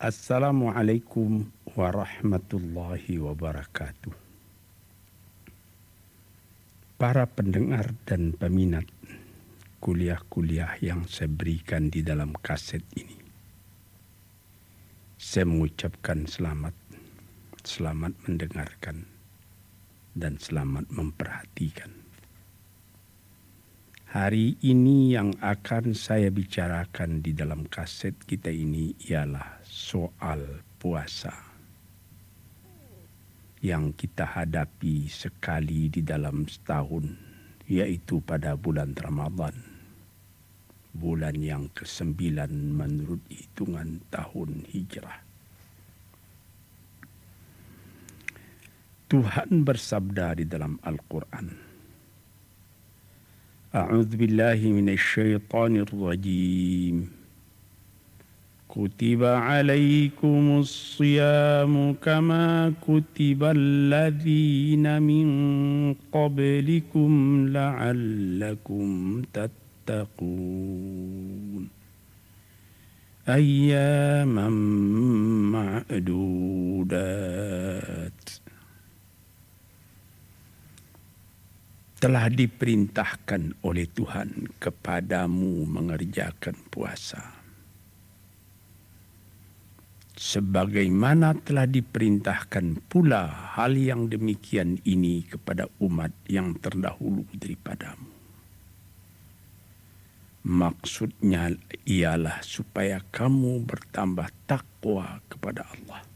Assalamualaikum warahmatullahi wabarakatuh. Para pendengar dan peminat kuliah-kuliah yang saya berikan di dalam kaset ini, saya mengucapkan selamat mendengarkan dan selamat memperhatikan. Hari ini yang akan saya bicarakan di dalam kaset kita ini ialah soal puasa yang kita hadapi sekali di dalam setahun, yaitu pada bulan Ramadan, bulan yang ke-9 menurut hitungan tahun Hijrah. Tuhan bersabda di dalam Al-Quran, A'udzu billahi minasyaitonir rajim. Kutiba 'alaikumus shiyamu kama kutibal ladzina min qablikum la'allakum tattaqun. Ayyaman ma'dudat. Telah diperintahkan oleh Tuhan kepadamu mengerjakan puasa, sebagaimana telah diperintahkan pula hal yang demikian ini kepada umat yang terdahulu daripadamu. Maksudnya ialah supaya kamu bertambah takwa kepada Allah.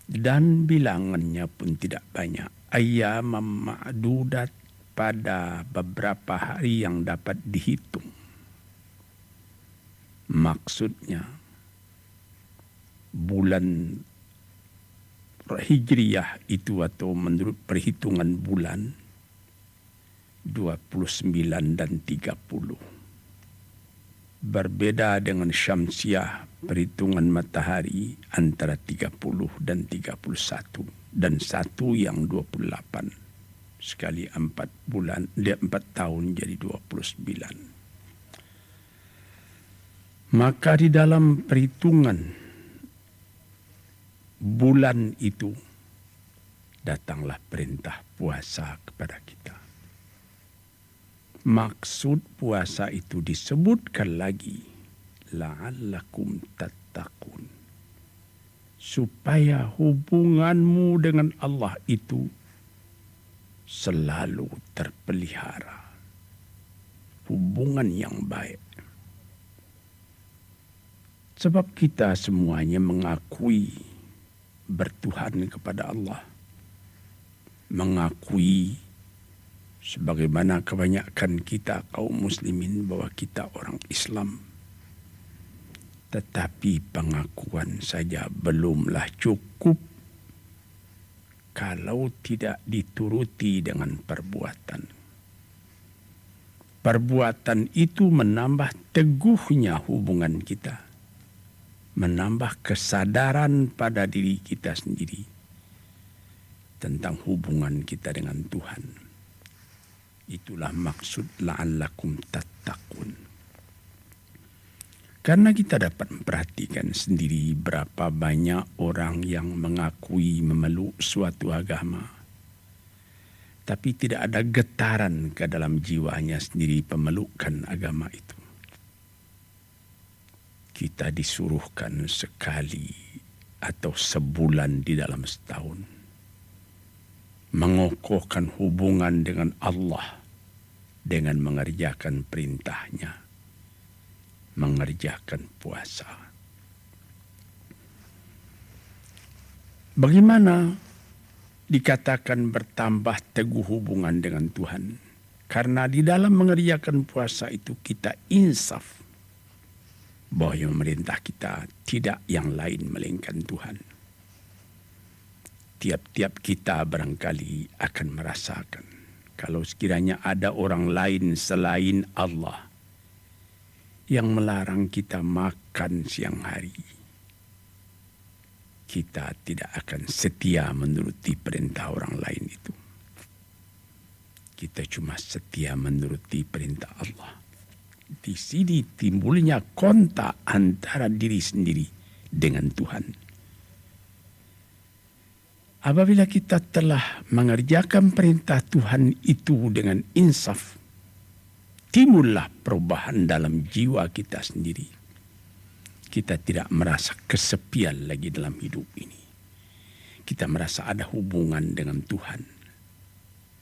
Dan bilangannya pun tidak banyak. Ayyamam ma'dudat, pada beberapa hari yang dapat dihitung. Maksudnya bulan Hijriyah itu atau menurut perhitungan bulan 29 dan 30. Berbeda dengan Syamsiah, perhitungan matahari antara 30 dan 31 dan satu yang 28 sekali 4 bulan, 4 tahun jadi 29. Maka di dalam perhitungan bulan itu datanglah perintah puasa kepada kita. Maksud puasa itu disebutkan lagi, la'allakum tattaqun, supaya hubunganmu dengan Allah itu selalu terpelihara, hubungan yang baik. Sebab kita semuanya mengakui bertuhan kepada Allah, mengakui sebagaimana kebanyakan kita kaum muslimin bahwa kita orang Islam. Tetapi pengakuan saja belumlah cukup kalau tidak dituruti dengan perbuatan. Perbuatan itu menambah teguhnya hubungan kita, menambah kesadaran pada diri kita sendiri tentang hubungan kita dengan Tuhan. Itulah maksud la'allakum tattaqun. Karena kita dapat memperhatikan sendiri berapa banyak orang yang mengakui memeluk suatu agama, tapi tidak ada getaran ke dalam jiwanya sendiri pemelukan agama itu. Kita disuruhkan sekali atau sebulan di dalam setahun mengokohkan hubungan dengan Allah dengan mengerjakan perintahnya, mengerjakan puasa. Bagaimana dikatakan bertambah teguh hubungan dengan Tuhan? Karena di dalam mengerjakan puasa itu kita insaf bahwa yang memerintah kita tidak yang lain melainkan Tuhan. Tiap-tiap kita barangkali akan merasakan kalau sekiranya ada orang lain selain Allah yang melarang kita makan siang hari, kita tidak akan setia menuruti perintah orang lain itu. Kita cuma setia menuruti perintah Allah. Di sini timbulnya kontak antara diri sendiri dengan Tuhan. Apabila kita telah mengerjakan perintah Tuhan itu dengan insaf, timbullah perubahan dalam jiwa kita sendiri. Kita tidak merasa kesepian lagi dalam hidup ini. Kita merasa ada hubungan dengan Tuhan.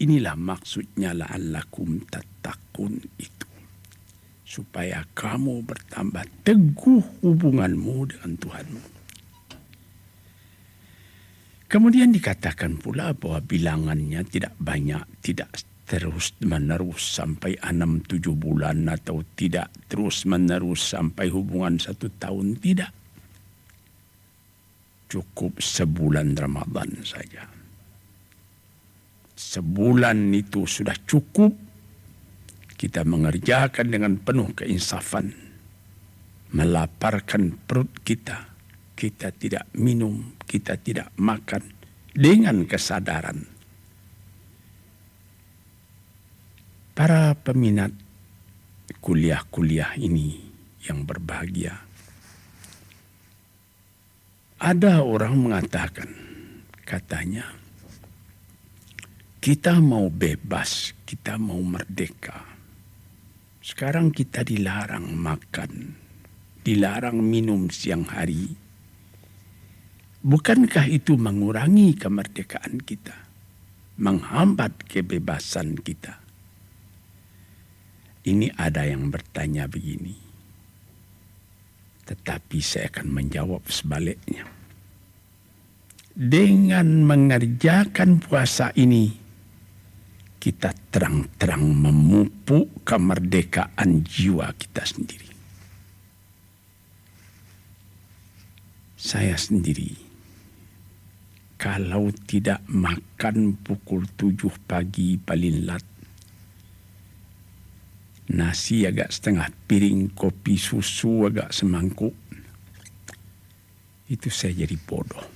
Inilah maksudnya la'allakum tattaqun itu. Supaya kamu bertambah teguh hubunganmu dengan Tuhanmu. Kemudian dikatakan pula bahwa bilangannya tidak banyak, tidak terus menerus sampai 6-7 bulan atau tidak terus menerus sampai hubungan 1 tahun, tidak. Cukup sebulan Ramadan saja. Sebulan itu sudah cukup kita mengerjakan dengan penuh keinsafan, melaparkan perut kita. Kita tidak minum, kita tidak makan dengan kesadaran. Para peminat kuliah-kuliah ini yang berbahagia. Ada orang mengatakan, katanya, kita mau bebas, kita mau merdeka. Sekarang kita dilarang makan, dilarang minum siang hari. Bukankah itu mengurangi kemerdekaan kita? Menghambat kebebasan kita? Ini ada yang bertanya begini. Tetapi saya akan menjawab sebaliknya. Dengan mengerjakan puasa ini, kita terang-terang memupuk kemerdekaan jiwa kita sendiri. Saya sendiri, kalau tidak makan pukul 7 pagi paling lat, nasi agak setengah piring, kopi susu agak semangkuk, itu saya jadi bodoh.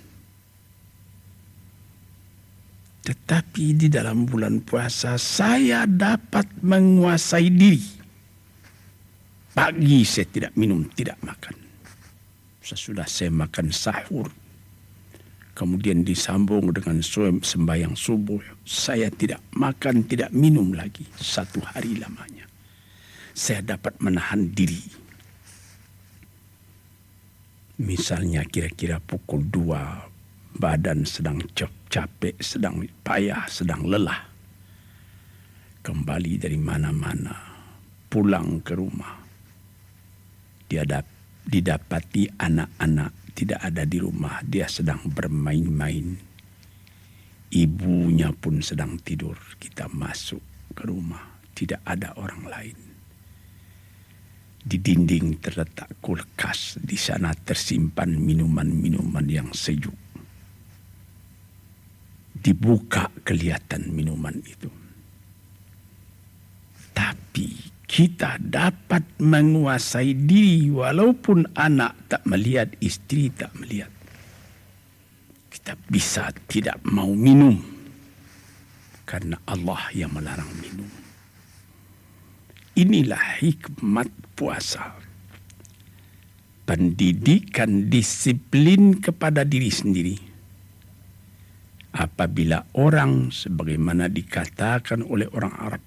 Tetapi di dalam bulan puasa saya dapat menguasai diri. Pagi saya tidak minum, tidak makan. Sesudah saya makan sahur, kemudian disambung dengan sembahyang subuh, saya tidak makan, tidak minum lagi 1 hari lamanya. Saya dapat menahan diri. Misalnya kira-kira pukul 2, badan sedang capek, sedang payah, sedang lelah. Kembali dari mana-mana, pulang ke rumah. Didapati anak-anak tidak ada di rumah, dia sedang bermain-main. Ibunya pun sedang tidur. Kita masuk ke rumah, tidak ada orang lain. Di dinding terletak kulkas, di sana tersimpan minuman-minuman yang sejuk. Dibuka kelihatan minuman itu. Tapi kita dapat menguasai diri walaupun anak tak melihat, istri tak melihat. Kita bisa tidak mau minum karena Allah yang melarang minum. Inilah hikmat puasa. Pendidikan disiplin kepada diri sendiri. Apabila orang sebagaimana dikatakan oleh orang Arab,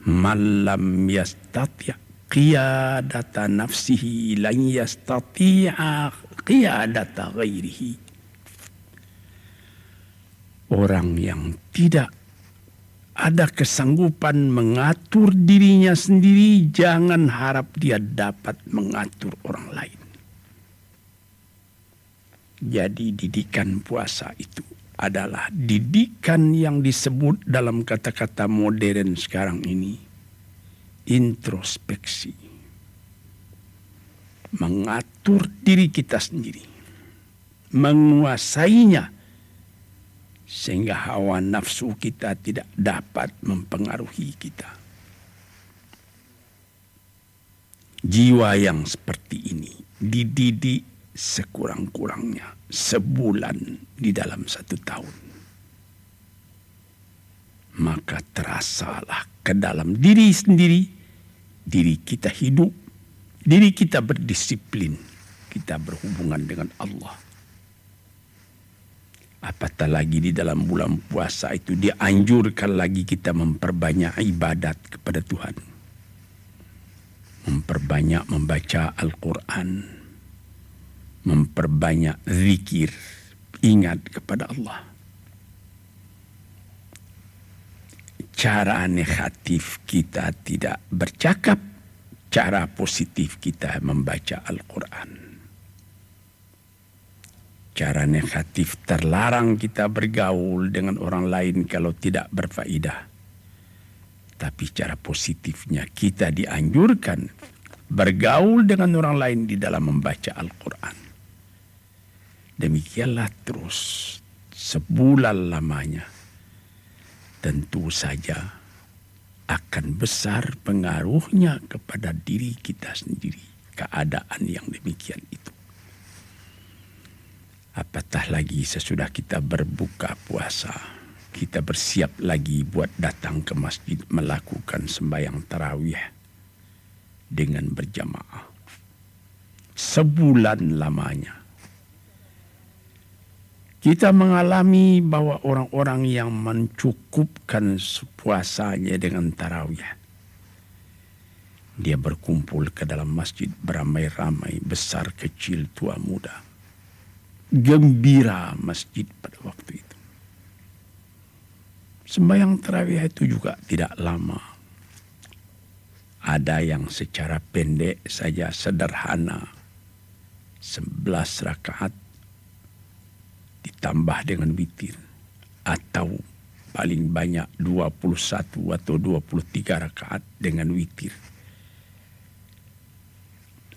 malam yastati' qiyadata nafsihi lan yastati'a qiyadata ghairihi. Orang yang tidak ada kesanggupan mengatur dirinya sendiri, jangan harap dia dapat mengatur orang lain. Jadi didikan puasa itu adalah didikan yang disebut dalam kata-kata modern sekarang ini introspeksi. Mengatur diri kita sendiri. Menguasainya sehingga hawa nafsu kita tidak dapat mempengaruhi kita. Jiwa yang seperti ini dididik sekurang-kurangnya sebulan di dalam 1 tahun. Maka terasalah ke dalam diri sendiri diri kita hidup, diri kita berdisiplin, kita berhubungan dengan Allah. Apatah lagi di dalam bulan puasa itu dianjurkan lagi kita memperbanyak ibadat kepada Tuhan. Memperbanyak membaca Al-Quran. Memperbanyak zikir, ingat kepada Allah. Cara negatif kita tidak bercakap, cara positif kita membaca Al-Quran. Cara negatif terlarang kita bergaul dengan orang lain kalau tidak berfaedah. Tapi cara positifnya kita dianjurkan bergaul dengan orang lain di dalam membaca Al-Quran. Demikianlah terus sebulan lamanya. Tentu saja akan besar pengaruhnya kepada diri kita sendiri. Keadaan yang demikian itu. Apatah lagi sesudah kita berbuka puasa. Kita bersiap lagi buat datang ke masjid melakukan sembahyang tarawih dengan berjamaah. Sebulan lamanya. Kita mengalami bahwa orang-orang yang mencukupkan puasanya dengan tarawih. Dia berkumpul ke dalam masjid beramai-ramai, besar kecil, tua muda. Gembira masjid pada waktu itu. Sembahyang tarawih itu juga tidak lama. Ada yang secara pendek saja sederhana. 11 rakaat. Ditambah dengan witir. Atau paling banyak 21 atau 23 rakaat dengan witir.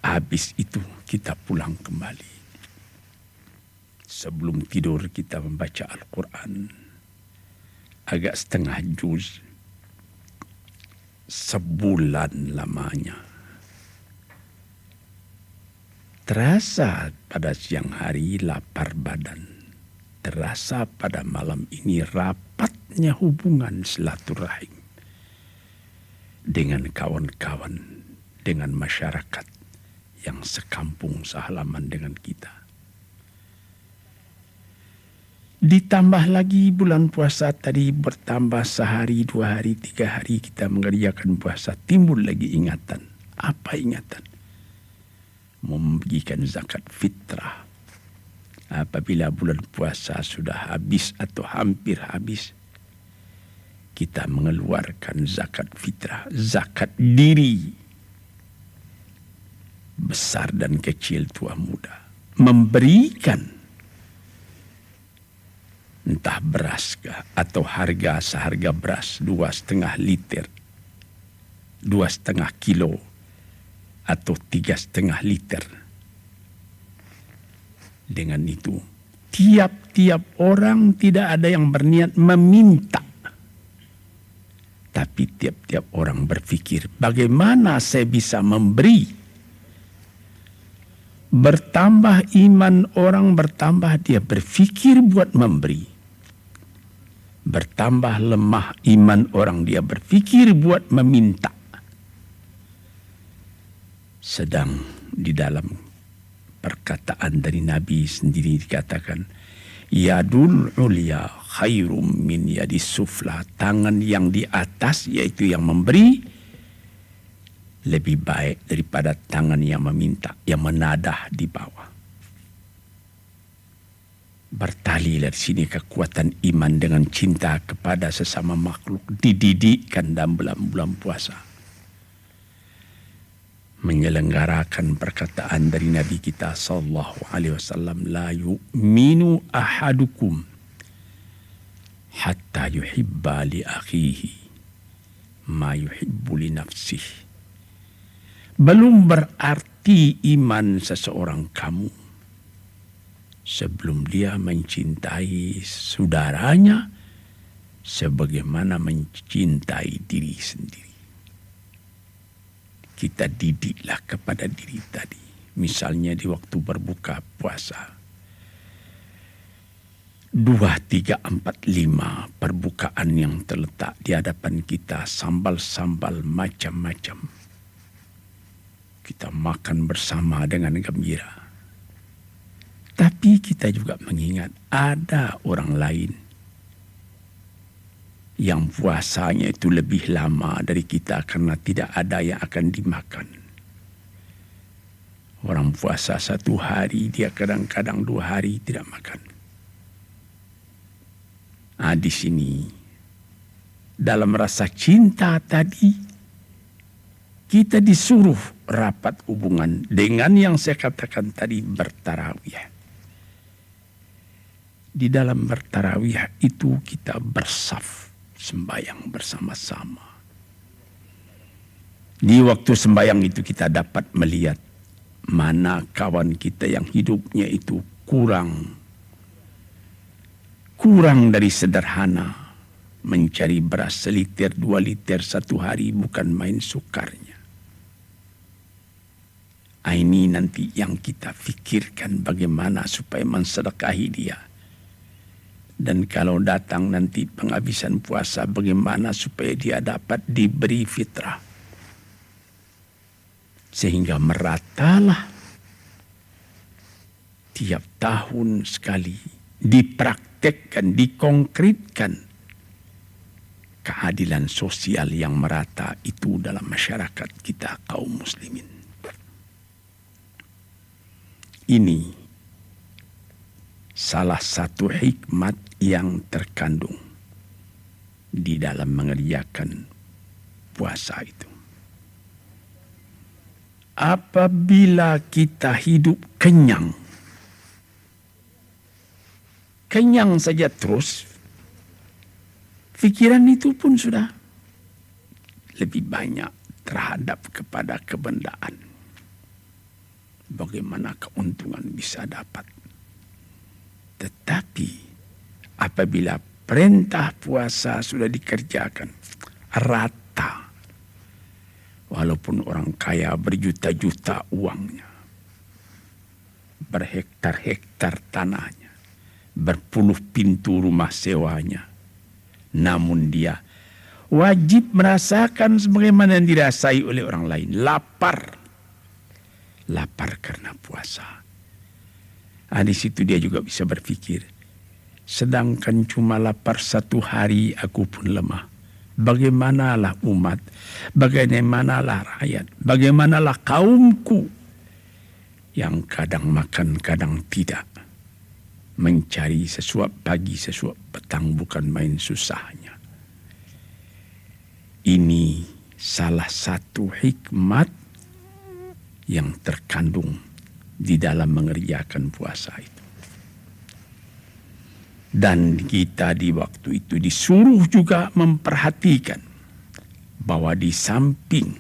Habis itu kita pulang kembali. Sebelum tidur kita membaca Al-Quran. Agak setengah juz. Sebulan lamanya. Terasa pada siang hari lapar badan. Terasa pada malam ini rapatnya hubungan silaturahim dengan kawan-kawan, dengan masyarakat yang sekampung sehalaman dengan kita. Ditambah lagi bulan puasa tadi bertambah sehari, 2 hari, 3 hari kita mengerjakan puasa. Timbul lagi ingatan. Apa ingatan? Membagikan zakat fitrah. Apabila bulan puasa sudah habis atau hampir habis, kita mengeluarkan zakat fitrah, zakat diri. Besar dan kecil, tua muda. Memberikan entah beras atau harga seharga beras 2,5 liter, 2,5 kilo atau 3,5 liter. Dengan itu, tiap-tiap orang tidak ada yang berniat meminta. Tapi tiap-tiap orang berpikir, bagaimana saya bisa memberi? Bertambah iman orang, bertambah dia berpikir buat memberi. Bertambah lemah iman orang, dia berpikir buat meminta. Sedang di dalam perkataan dari Nabi sendiri dikatakan, yadul ulya khairum min yadis sufla. Tangan yang di atas, yaitu yang memberi, lebih baik daripada tangan yang meminta, yang menadah di bawah. Bertali dari sini kekuatan iman dengan cinta kepada sesama makhluk dididikkan dalam bulan puasa. Menyelenggarakan perkataan dari Nabi kita sallallahu alaihi wasallam, la yu'minu ahadukum hatta yuhibba li akhihi ma yuhibbu li nafsihi. Belum berarti iman seseorang kamu sebelum dia mencintai saudaranya sebagaimana mencintai diri sendiri. Kita didiklah kepada diri tadi. Misalnya di waktu berbuka puasa. 2, 3, 4, 5 perbukaan yang terletak di hadapan kita. Sambal-sambal macam-macam. kita makan bersama dengan gembira. Tapi kita juga mengingat ada orang lain yang puasanya itu lebih lama dari kita karena tidak ada yang akan dimakan. Orang puasa 1 hari, dia kadang-kadang 2 hari tidak makan. Di sini, dalam rasa cinta tadi, kita disuruh rapat hubungan dengan yang saya katakan tadi, bertarawih. Di dalam bertarawih itu kita bersaf, sembahyang bersama-sama. Di waktu sembahyang itu kita dapat melihat mana kawan kita yang hidupnya itu kurang dari sederhana. Mencari beras 1 liter 2 liter 1 hari bukan main sukarnya. Ini nanti yang kita fikirkan bagaimana supaya mensedekahi dia. Dan kalau datang nanti penghabisan puasa, bagaimana supaya dia dapat diberi fitrah. Sehingga meratalah tiap tahun sekali dipraktekkan, dikonkretkan keadilan sosial yang merata itu dalam masyarakat kita kaum muslimin. Ini salah satu hikmat yang terkandung di dalam mengerjakan puasa itu. Apabila kita hidup kenyang saja terus, pikiran itu pun sudah lebih banyak terhadap kepada kebendaan. Bagaimana keuntungan bisa dapat. Tetapi apabila perintah puasa sudah dikerjakan rata, walaupun orang kaya berjuta-juta uangnya, berhektar-hektar tanahnya, berpuluh pintu rumah sewanya, namun dia wajib merasakan sebagaimana yang dirasai oleh orang lain, lapar karena puasa. Di situ dia juga bisa berpikir, sedangkan cuma lapar 1 hari aku pun lemah. Bagaimanalah umat, bagaimanalah rakyat, bagaimanalah kaumku yang kadang makan, kadang tidak. Mencari sesuap pagi, sesuap petang bukan main susahnya. Ini salah satu hikmat yang terkandung di dalam mengerjakan puasa itu. Dan kita di waktu itu disuruh juga memperhatikan bahwa di samping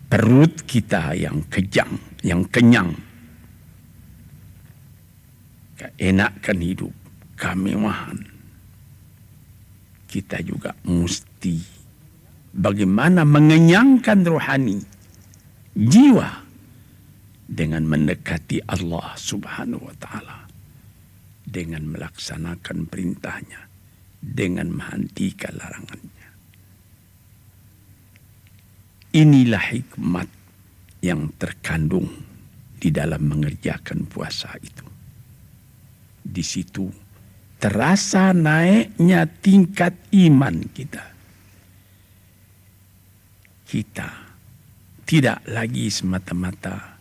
perut kita yang kejang, yang kenyang, keenakan hidup, kemewahan, kita juga mesti bagaimana mengenyangkan rohani, jiwa, dengan mendekati Allah Subhanahu wa Ta'ala, dengan melaksanakan perintahnya, dengan menghentikan larangannya. Inilah hikmat yang terkandung di dalam mengerjakan puasa itu. Di situ terasa naiknya tingkat iman kita. Kita tidak lagi semata-mata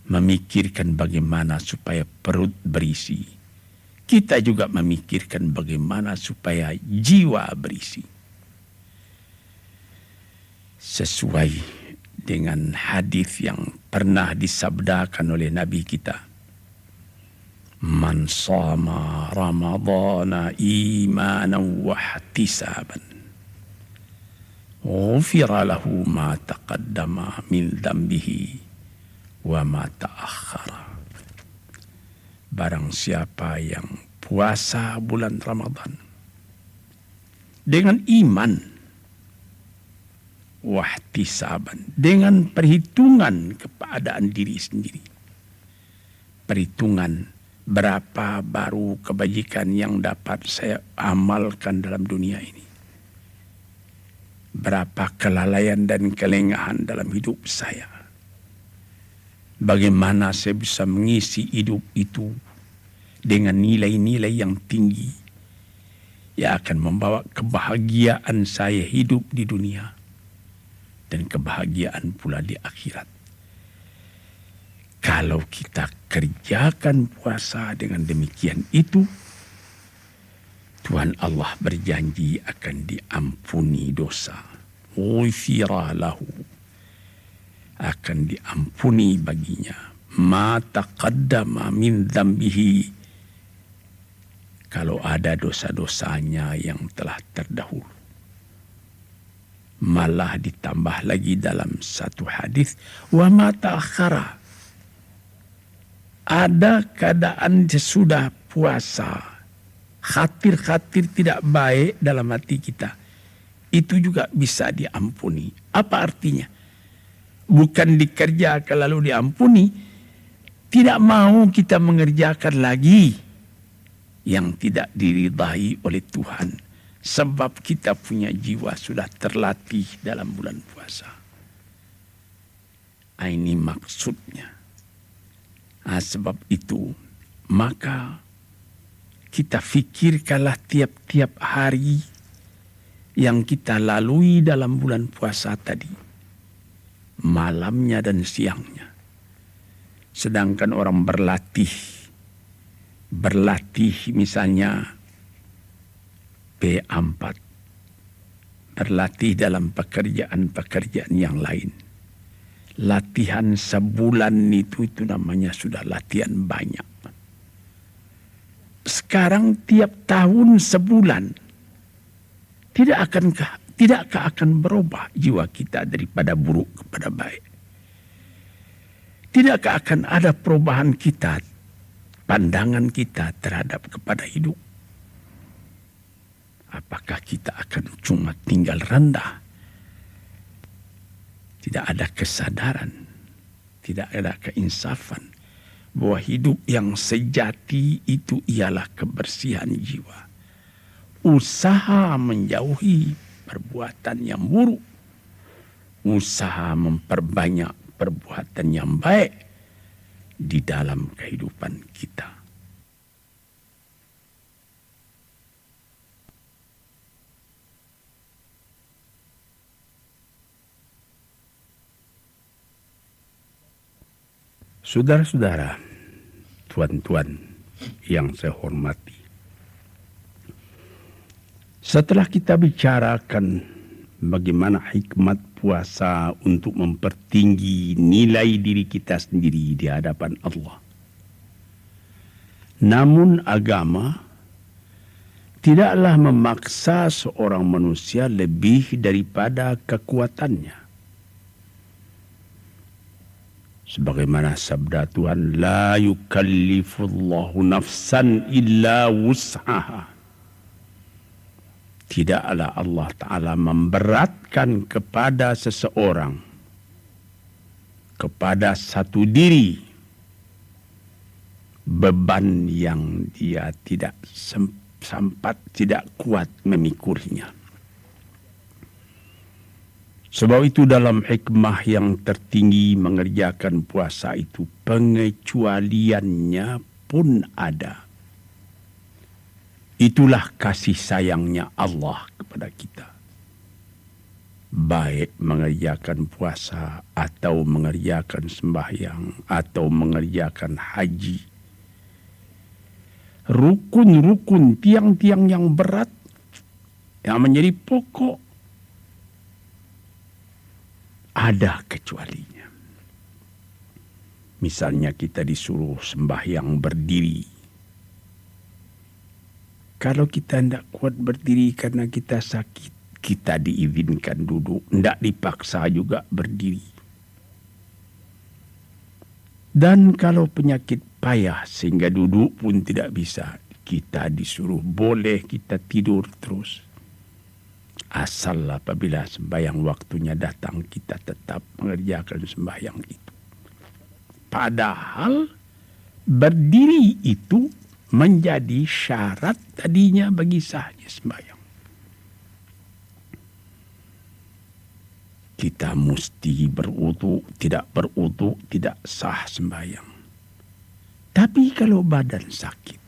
memikirkan bagaimana supaya perut berisi. Kita juga memikirkan bagaimana supaya jiwa berisi. Sesuai dengan hadis yang pernah disabdakan oleh Nabi kita. Man shama Ramadana imanan wa ihtisaban, ghufira lahu ma taqaddama min dhanbihi wa ma ta'akhkhara. Barang siapa yang puasa bulan Ramadan dengan iman, wahtisaban, dengan perhitungan keadaan diri sendiri, perhitungan berapa baru kebajikan yang dapat saya amalkan dalam dunia ini, berapa kelalaian dan kelengahan dalam hidup saya. Bagaimana saya bisa mengisi hidup itu dengan nilai-nilai yang tinggi yang akan membawa kebahagiaan saya hidup di dunia dan kebahagiaan pula di akhirat. Kalau kita kerjakan puasa dengan demikian itu, Tuhan Allah berjanji akan diampuni dosa. Ghufira lahu, akan diampuni baginya ma taqaddama min dzambihi, kalau ada dosa-dosanya yang telah terdahulu. Malah ditambah lagi dalam satu hadis, wa ma ta'akhara, ada keadaan sesudah puasa, khatir-khatir tidak baik dalam hati kita, itu juga bisa diampuni. Apa artinya? Bukan dikerjakan lalu diampuni, tidak mau kita mengerjakan lagi yang tidak diridai oleh Tuhan, sebab kita punya jiwa sudah terlatih dalam bulan puasa. Ini maksudnya. Sebab itu maka kita fikirkanlah tiap-tiap hari yang kita lalui dalam bulan puasa tadi, malamnya dan siangnya. Sedangkan orang berlatih misalnya P4, berlatih dalam pekerjaan-pekerjaan yang lain. Latihan sebulan itu namanya sudah latihan banyak. Sekarang tiap tahun sebulan, tidakkah akan berubah jiwa kita daripada buruk kepada baik? Tidakkah akan ada perubahan kita, pandangan kita terhadap kepada hidup? Apakah kita akan cuma tinggal rendah? Tidak ada kesadaran, tidak ada keinsafan bahwa hidup yang sejati itu ialah kebersihan jiwa. Usaha menjauhi perbuatan yang buruk, usaha memperbanyak perbuatan yang baik di dalam kehidupan kita. Saudara-saudara, tuan-tuan yang saya hormati, setelah kita bicarakan bagaimana hikmat puasa untuk mempertinggi nilai diri kita sendiri di hadapan Allah, namun agama tidaklah memaksa seorang manusia lebih daripada kekuatannya. Sebagaimana sabda Tuhan, la yukallifullahu nafsan illa wus'aha. Tidaklah Allah Ta'ala memberatkan kepada seseorang, kepada satu diri, beban yang dia tidak sempat, tidak kuat memikurinya. Sebab itu dalam hikmah yang tertinggi mengerjakan puasa itu, pengecualiannya pun ada. Itulah kasih sayangnya Allah kepada kita. Baik mengerjakan puasa atau mengerjakan sembahyang atau mengerjakan haji. Rukun-rukun, tiang-tiang yang berat yang menjadi pokok, ada kecualinya. Misalnya kita disuruh sembahyang berdiri. Kalau kita tidak kuat berdiri karena kita sakit, kita diizinkan duduk. Tidak dipaksa juga berdiri. Dan kalau penyakit payah sehingga duduk pun tidak bisa, kita disuruh boleh kita tidur terus. Asal apabila sembahyang waktunya datang, kita tetap mengerjakan sembahyang itu. Padahal berdiri itu menjadi syarat tadinya bagi sahnya sembahyang. kita mesti berwudu, tidak berwudu, tidak sah sembahyang. Tapi kalau badan sakit,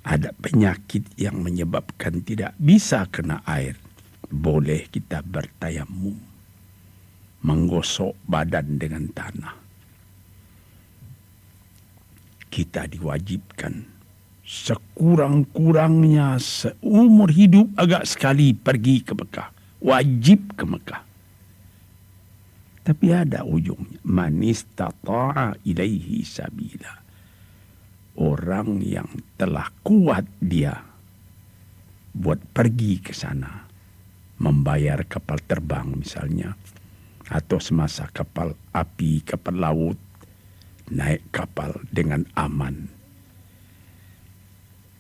ada penyakit yang menyebabkan tidak bisa kena air, boleh kita bertayamum, menggosok badan dengan tanah. Kita diwajibkan sekurang-kurangnya seumur hidup agak sekali pergi ke Mekah. Wajib ke Mekah. Tapi ada ujungnya. Man istata'a ilaihi sabila. Orang yang telah kuat dia buat pergi ke sana, membayar kapal terbang misalnya, atau semasa kapal api, kapal laut, naik kapal dengan aman.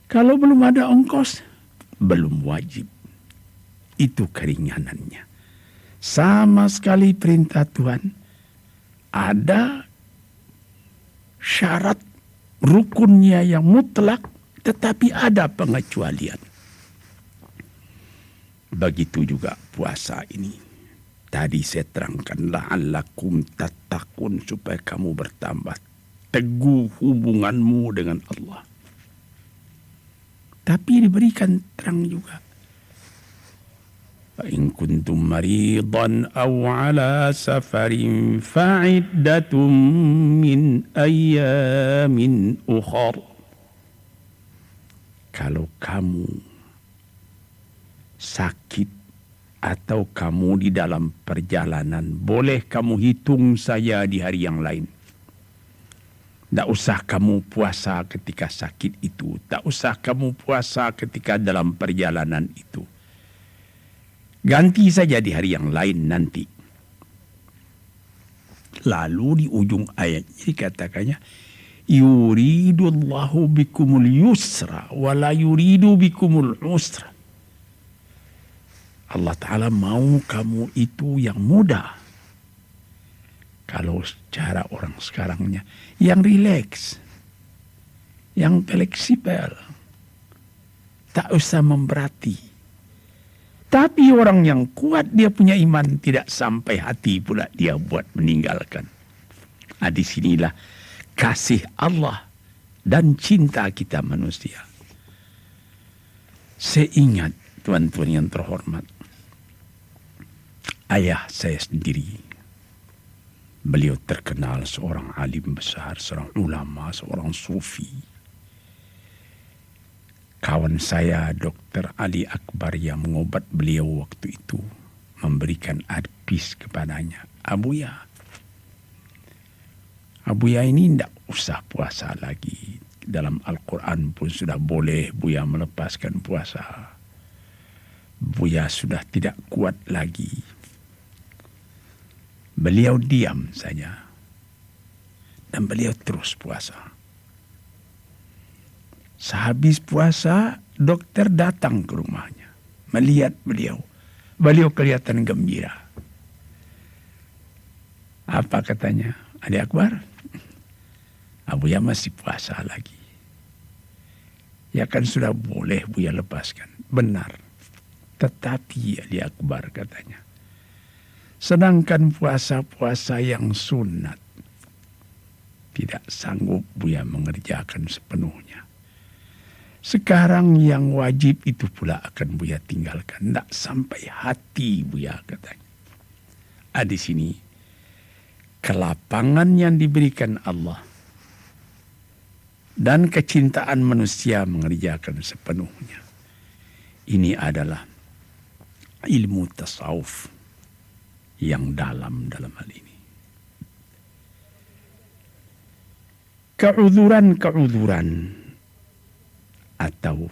Kalau belum ada ongkos, belum wajib. Itu keringanannya. Sama sekali perintah Tuhan ada syarat rukunnya yang mutlak, tetapi ada pengecualian. Begitu juga puasa ini. Tadi saya terangkan, la'allakum tattaqun, supaya kamu bertambah teguh hubunganmu dengan Allah. Tapi diberikan terang juga. فإن كنتم مريضا أو على سفر فعدة من أيام أخر. Kalau kamu sakit atau kamu di dalam perjalanan, boleh kamu hitung saya di hari yang lain. Tak usah kamu puasa ketika sakit itu. Tak usah kamu puasa ketika dalam perjalanan itu. Ganti saja di hari yang lain nanti. Lalu di ujung ayatnya dikatakannya, yuridullahu bikumul yusra wa la yuridu bikumul usra. Allah Ta'ala mau kamu itu yang mudah. Kalau secara orang sekarangnya, yang rileks, yang fleksibel, tak usah memberati. Tapi orang yang kuat, dia punya iman, tidak sampai hati pula dia buat meninggalkan. Di sinilah kasih Allah dan cinta kita manusia. Saya ingat, tuan-tuan yang terhormat, ayah saya sendiri. Beliau terkenal seorang alim besar, seorang ulama, seorang sufi. Kawan saya, Dr. Ali Akbar, yang mengobat beliau waktu itu, memberikan advice kepadanya. Abuya ini tidak usah puasa lagi. Dalam Al-Quran pun sudah boleh Buya melepaskan puasa. Buya sudah tidak kuat lagi. Beliau diam saja. Dan beliau terus puasa. Sehabis puasa, dokter datang ke rumahnya. Melihat beliau. Beliau kelihatan gembira. Apa katanya? Adik Akbar, Abuya masih puasa lagi. Ya kan sudah boleh Buya lepaskan. Benar. Tetapi Adik Akbar katanya, sedangkan puasa-puasa yang sunat, tidak sanggup Buya mengerjakan sepenuhnya. Sekarang yang wajib itu pula akan Buya tinggalkan. Tidak sampai hati Buya katanya. Di sini kelapangan yang diberikan Allah dan kecintaan manusia mengerjakan sepenuhnya. Ini adalah ilmu tasawuf yang dalam hal ini. Keudzuran atau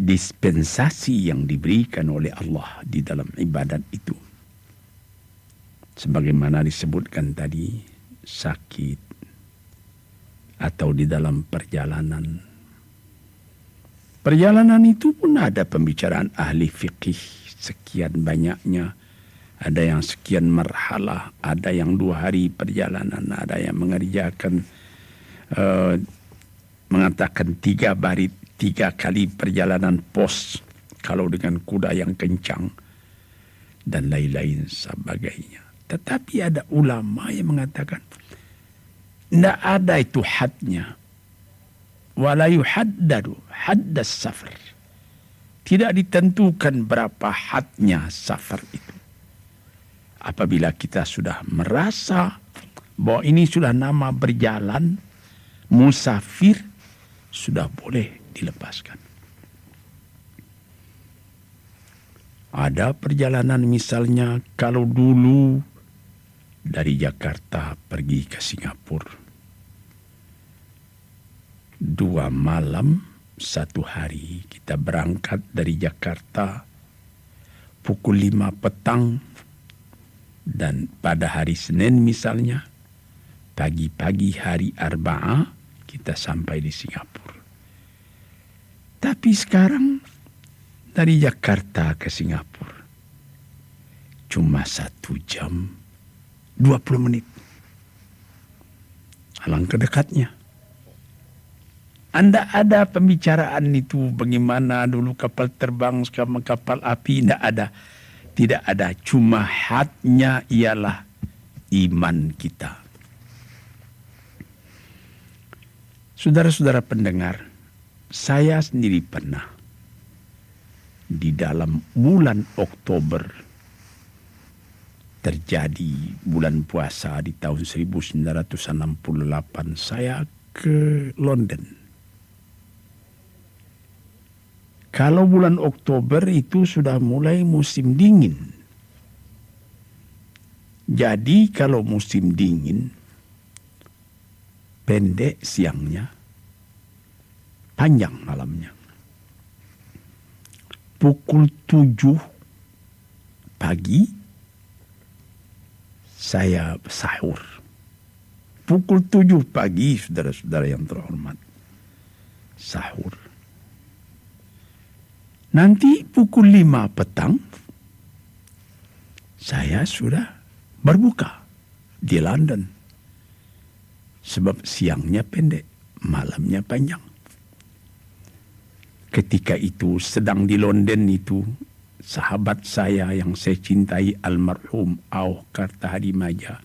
dispensasi yang diberikan oleh Allah di dalam ibadat itu, sebagaimana disebutkan tadi, sakit atau di dalam perjalanan. Perjalanan itu pun ada pembicaraan ahli fikih sekian banyaknya. Ada yang sekian marhalah, ada yang 2 hari perjalanan, ada yang mengerjakan mengatakan 3 kali perjalanan pos kalau dengan kuda yang kencang. dan lain-lain sebagainya. Tetapi ada ulama yang mengatakan tidak ada itu hadnya. Wala yuhaddadu haddas safar. Tidak ditentukan berapa hadnya safar itu. Apabila kita sudah merasa bahwa ini sudah nama berjalan, musafir, sudah boleh dilepaskan. Ada perjalanan misalnya kalau dulu dari Jakarta pergi ke Singapura. 2 malam 1 hari kita berangkat dari Jakarta pukul 5 petang dan pada hari Senin misalnya pagi-pagi hari Arba'ah kita sampai di Singapura. Tapi sekarang dari Jakarta ke Singapura cuma 1 jam 20 menit. Alangkah dekatnya. Anda ada pembicaraan itu bagaimana dulu kapal terbang sekarang kapal api, tidak ada. Tidak ada, cuma hadnya ialah iman kita. Saudara-saudara pendengar, saya sendiri pernah di dalam bulan Oktober terjadi bulan puasa di tahun 1968 saya ke London. Kalau bulan Oktober itu sudah mulai musim dingin. Jadi kalau musim dingin, pendek siangnya, panjang malamnya. Pukul 7 pagi, saya sahur. Pukul 7 pagi, saudara-saudara yang terhormat, sahur. Nanti pukul 5 petang, saya sudah berbuka di London. Sebab siangnya pendek, malamnya panjang. Ketika itu sedang di London itu, sahabat saya yang saya cintai almarhum Auh Kartahadimaja.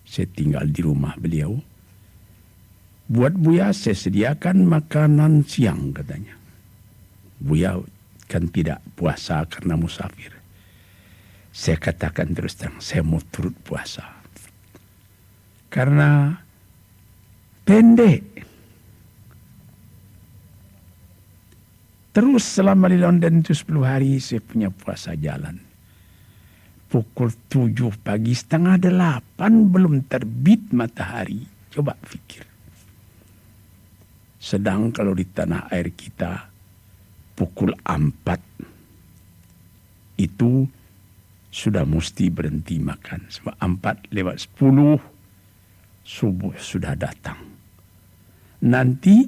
Saya tinggal di rumah beliau. Buat Buya saya sediakan makanan siang katanya. Buya kan tidak puasa karena musafir. Saya katakan terus terang, saya mau turut puasa. Karena pendek. Terus selama di London itu 10 hari saya punya puasa jalan. Pukul 7 pagi, 7:30 belum terbit matahari. Coba pikir. Sedang kalau di tanah air kita, pukul 4 itu sudah mesti berhenti makan. Sebab 4:10 subuh sudah datang. Nanti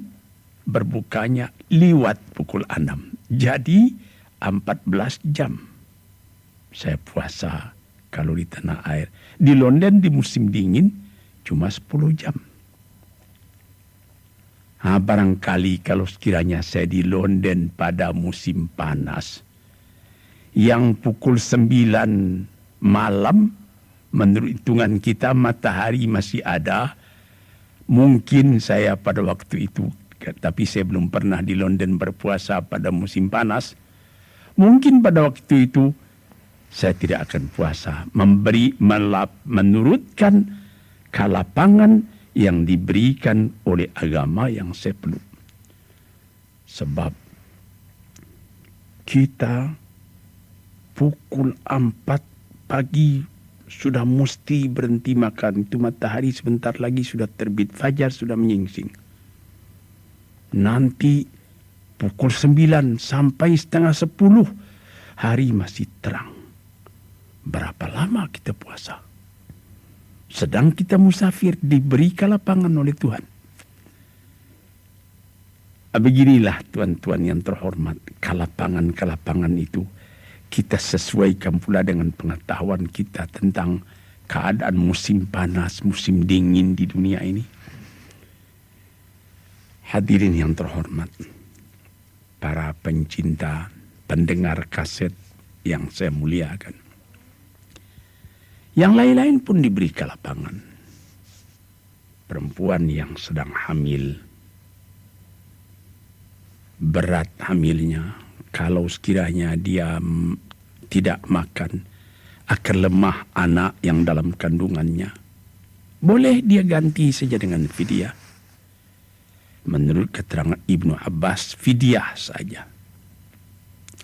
berbukanya lewat pukul 6. Jadi 14 jam saya puasa kalau di tanah air. Di London di musim dingin cuma 10 jam. Barangkali kalau sekiranya saya di London pada musim panas, yang pukul 9 malam, menurut hitungan kita matahari masih ada, mungkin saya pada waktu itu, tapi saya belum pernah di London berpuasa pada musim panas, mungkin pada waktu itu saya tidak akan puasa, menurutkan kelapangan yang diberikan oleh agama yang saya peluk. Sebab kita pukul 4 pagi sudah mesti berhenti makan. Itu matahari sebentar lagi sudah terbit. Fajar sudah menyingsing. Nanti pukul 9 sampai 9:30 hari masih terang. Berapa lama kita puasa? Sedang kita musafir, diberi kelapangan oleh Tuhan. Beginilah tuan-tuan yang terhormat, kelapangan-kelapangan itu kita sesuaikan pula dengan pengetahuan kita tentang keadaan musim panas, musim dingin di dunia ini. Hadirin yang terhormat, para pencinta, pendengar kaset yang saya muliakan. Yang lain-lain pun diberi kelapangan. Perempuan yang sedang hamil, berat hamilnya, kalau sekiranya dia tidak makan, akan lemah anak yang dalam kandungannya. Boleh dia ganti saja dengan fidyah. Menurut keterangan Ibnu Abbas, fidyah saja.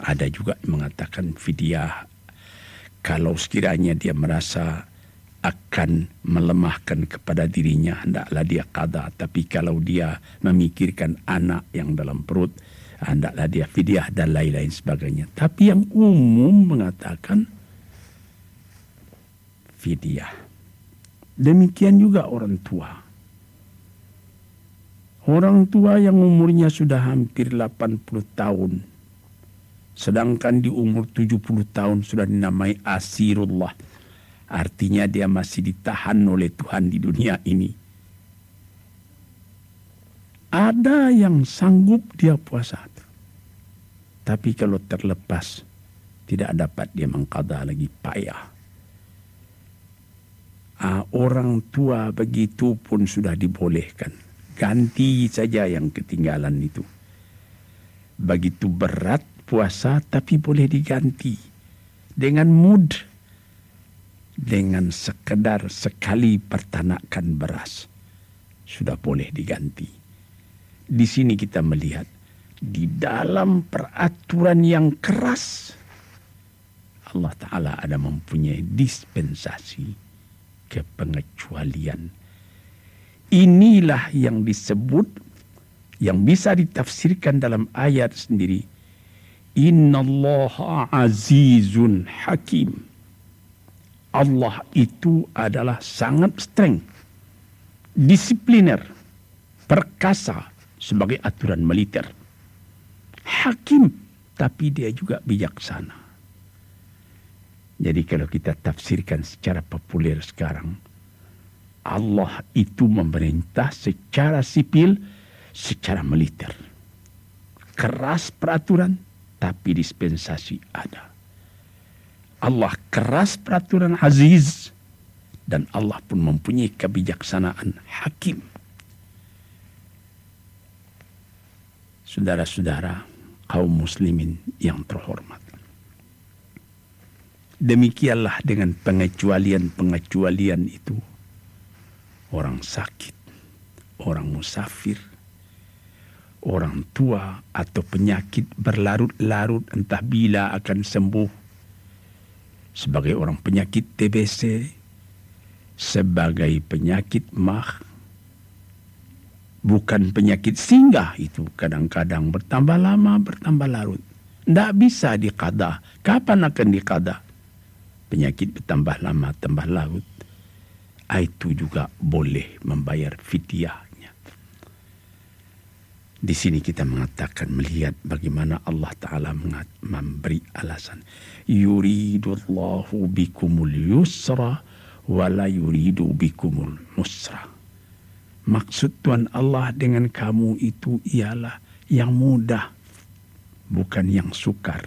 Ada juga yang mengatakan fidyah kalau sekiranya dia merasa akan melemahkan kepada dirinya, hendaklah dia qada. Tapi kalau dia memikirkan anak yang dalam perut, hendaklah dia fidyah dan lain-lain sebagainya. Tapi yang umum mengatakan fidyah. Demikian juga orang tua. Orang tua yang umurnya sudah hampir 80 tahun. Sedangkan di umur 70 tahun sudah dinamai asirullah. Artinya dia masih ditahan oleh Tuhan di dunia ini. Ada yang sanggup dia puasa. Tapi kalau terlepas, tidak dapat dia mengqada lagi, payah. Orang tua begitu pun sudah dibolehkan. Ganti saja yang ketinggalan itu. Begitu berat puasa tapi boleh diganti. Dengan mood. Dengan sekedar sekali pertanakan beras. Sudah boleh diganti. Di sini kita melihat. Di dalam peraturan yang keras. Allah Ta'ala ada mempunyai dispensasi. Kepengecualian. Inilah yang disebut, yang bisa ditafsirkan dalam ayat sendiri. Innallaha azizun hakim. Allah itu adalah sangat streng, disipliner, perkasa sebagai aturan militer. Hakim, tapi dia juga bijaksana. Jadi kalau kita tafsirkan secara populer sekarang, Allah itu memerintah secara sipil, secara militer. Keras peraturan, tapi dispensasi ada. Allah keras peraturan aziz, dan Allah pun mempunyai kebijaksanaan hakim. Saudara-saudara, kaum muslimin yang terhormat. Demikianlah dengan pengecualian-pengecualian itu. Orang sakit, orang musafir, orang tua atau penyakit berlarut-larut entah bila akan sembuh. Sebagai orang penyakit TBC, sebagai penyakit mah, bukan penyakit singgah itu kadang-kadang bertambah lama, bertambah larut. Tidak bisa diqada. Kapan akan diqada? Penyakit bertambah lama, tambah larut. Itu juga boleh membayar fidyahnya. Di sini kita mengatakan, melihat bagaimana Allah Ta'ala memberi alasan. Yuridullahu bikumul yusra wa la yuridu bikumul musra. Maksud Tuhan Allah dengan kamu itu ialah yang mudah, bukan yang sukar.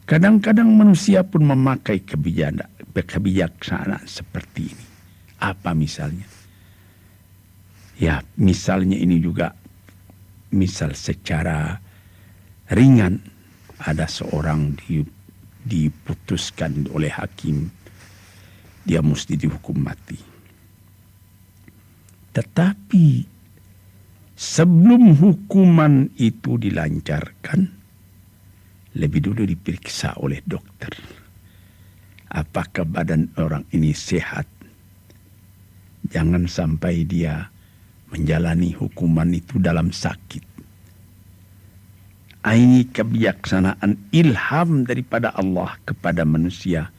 Kadang-kadang manusia pun memakai kebijaksanaan seperti ini. Apa misalnya? Ya, misalnya ini juga, misal secara ringan, ada seorang diputuskan oleh hakim, dia mesti dihukum mati. Tetapi sebelum hukuman itu dilancarkan, lebih dulu diperiksa oleh dokter. Apakah badan orang ini sehat? Jangan sampai dia menjalani hukuman itu dalam sakit. Ini kebijaksanaan ilham daripada Allah kepada manusia,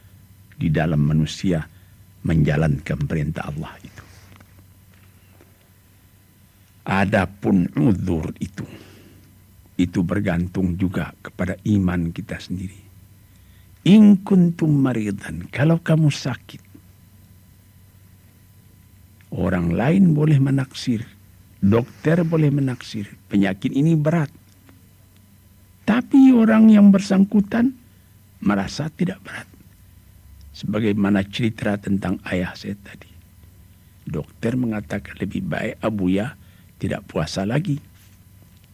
di dalam manusia menjalankan perintah Allah itu. Adapun uzur itu bergantung juga kepada iman kita sendiri. In kuntum maridan, kalau kamu sakit, orang lain boleh menaksir, dokter boleh menaksir, penyakit ini berat. Tapi orang yang bersangkutan merasa tidak berat. Sebagaimana cerita tentang ayah saya tadi. Dokter mengatakan lebih baik Abuya tidak puasa lagi.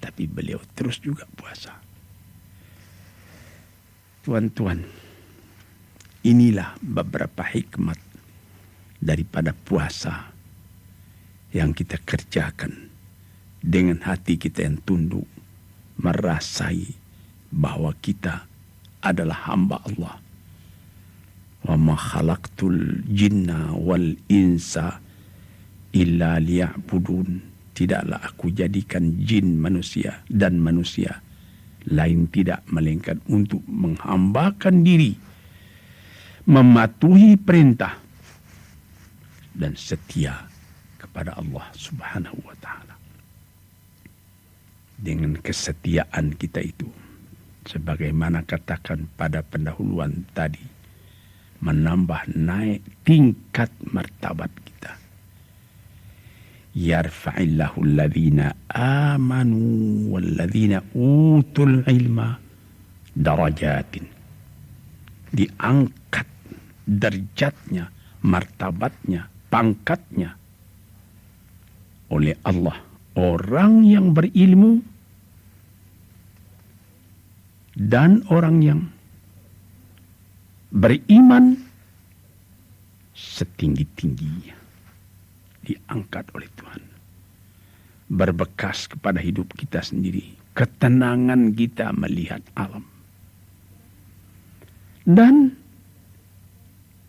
Tapi beliau terus juga puasa. Tuan-tuan, inilah beberapa hikmat daripada puasa yang kita kerjakan dengan hati kita yang tunduk, merasai bahwa kita adalah hamba Allah. Wa ma khalaqtul jinna wal insa illa liya'budun. Tidaklah aku jadikan jin manusia dan manusia lain tidak melainkan untuk menghambakan diri, mematuhi perintah dan setia kepada Allah Subhanahu wa taala. Dengan kesetiaan kita itu, sebagaimana katakan pada pendahuluan tadi, menambah naik tingkat martabat kita. Yarfa'illahu alladhina amanu walladhina utul ilma darajatin. Diangkat derajatnya, martabatnya, pangkatnya oleh Allah. Orang yang berilmu dan orang yang beriman setinggi-tingginya diangkat oleh Tuhan. Berbekas kepada hidup kita sendiri. Ketenangan kita melihat alam. Dan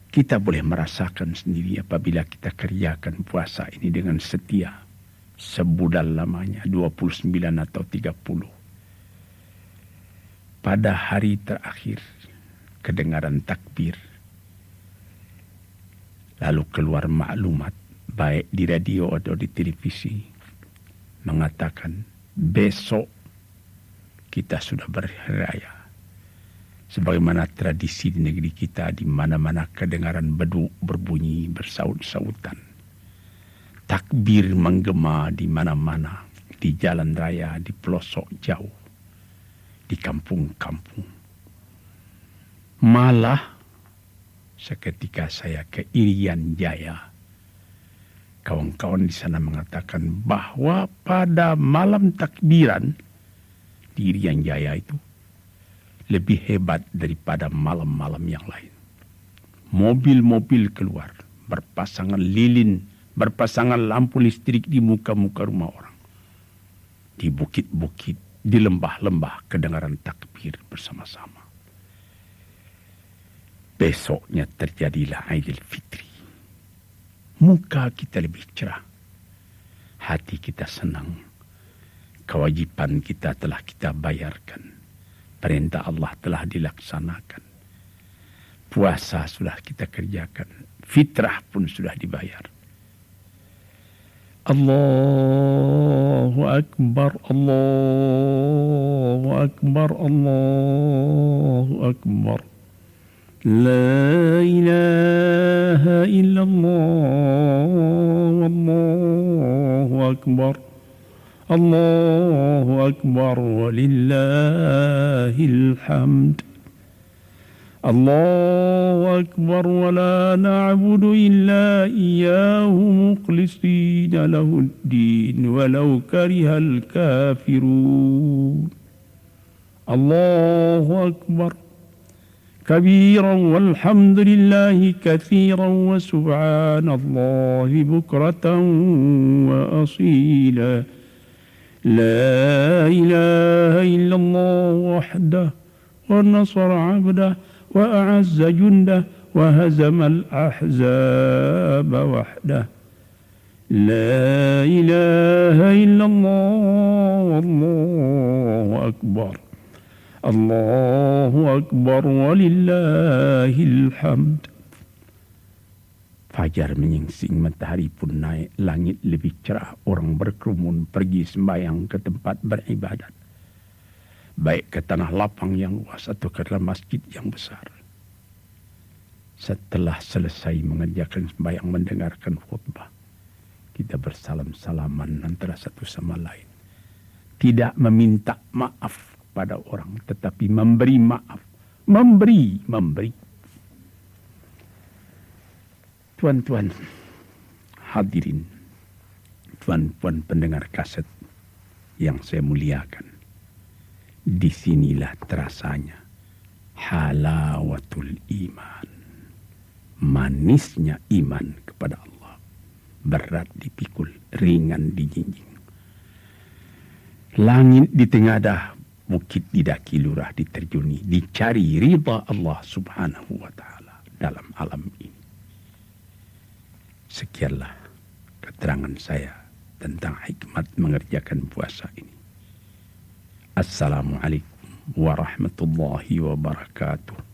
kita boleh merasakan sendiri apabila kita kerjakan puasa ini dengan setia. Sebudal lamanya 29 atau 30. Pada hari terakhir kedengaran takbir. Lalu keluar maklumat baik di radio atau di televisi mengatakan besok kita sudah berhari raya. Sebagaimana tradisi di negeri kita, di mana-mana kedengaran beduk berbunyi bersaut-sautan. Takbir menggema di mana-mana, di jalan raya, di pelosok jauh, di kampung-kampung. Malah seketika saya ke Irian Jaya, kawan-kawan di sana mengatakan bahwa pada malam takbiran di Irian Jaya itu lebih hebat daripada malam-malam yang lain. Mobil-mobil keluar, berpasangan lilin, berpasangan lampu listrik di muka-muka rumah orang. Di bukit-bukit, di lembah-lembah kedengaran takbir bersama-sama. Besoknya terjadilah Aidil Fitri. Muka kita lebih cerah. Hati kita senang. Kewajiban kita telah kita bayarkan. Perintah Allah telah dilaksanakan. Puasa sudah kita kerjakan. Fitrah pun sudah dibayar. Allahu Akbar, Allahu Akbar, Allahu Akbar. La ilaha illallah, Allahu Akbar. Allahu Akbar walillahil hamd. Allahu Akbar wa la na'budu illa iyyahu mukhlisina lahuddin walau karihal kafirun. Allahu Akbar kabiran walhamdulillahi katsiran wa subhanallahi bukratan wa asila. La ilaha illallah wahdah wa nasara abdah wa a'azza jundah wa hazamal ahzaba wahdah. La ilaha illallah wallahu akbar. Allahu akbar walillahil hamd. Fajar menyingsing, matahari pun naik, langit lebih cerah, orang berkerumun pergi sembahyang ke tempat beribadat. Baik ke tanah lapang yang luas atau ke dalam masjid yang besar. Setelah selesai mengerjakan sembahyang, mendengarkan khutbah, kita bersalam-salaman antara satu sama lain. Tidak meminta maaf pada orang, tetapi memberi maaf, memberi. Tuan-tuan hadirin, tuan-puan pendengar kaset yang saya muliakan, disinilah terasanya halawatul iman, manisnya iman kepada Allah, berat dipikul, ringan dijinjing. Langit ditengadah, bukit didaki, lurah diterjuni, dicari ridha Allah subhanahu wa ta'ala dalam alam ini. Sekianlah keterangan saya tentang hikmat mengerjakan puasa ini. Assalamualaikum warahmatullahi wabarakatuh.